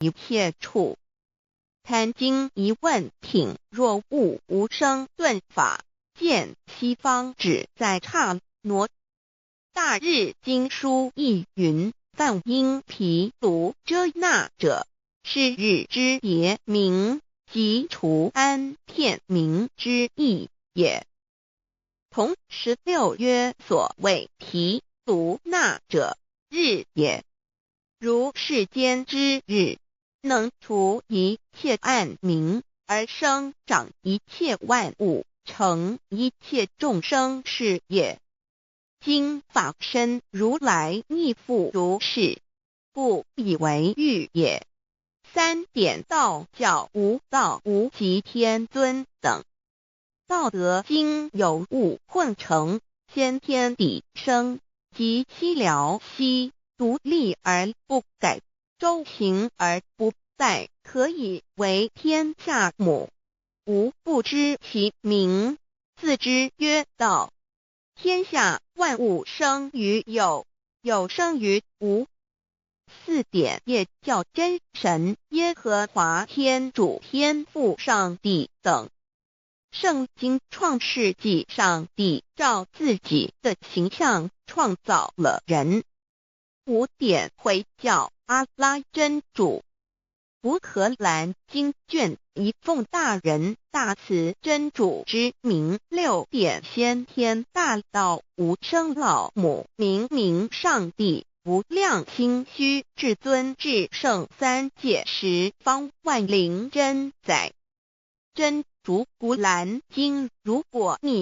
一切处。贪经一问品，若悟无生顿法，见西方只在刹那。大日经书亦云：犯因毗卢遮那者，是日之别名，即除安片名之意也。同16曰：所谓毗卢那者，日也。如世间之日，能除一切暗明，而生长一切万物，成一切众生是也。今法身如来亦复如是，故以为喻也。3点道教无道无极天尊等。道德经有物混成，先天地生，即七辽息，独立而不改，周行而不殆，可以为天下母。吾不知其名，自之曰道。天下万物生于有，有生于无。4点业教真神耶和华天主天父上帝等。圣经创世纪，上帝照自己的形象创造了人。5点回教阿拉真主。乌克兰经卷一奉大人大慈真主之名。6点先天大道无生老母明上帝无量心虚至尊至圣三界十方万灵真载真主古兰经。如果你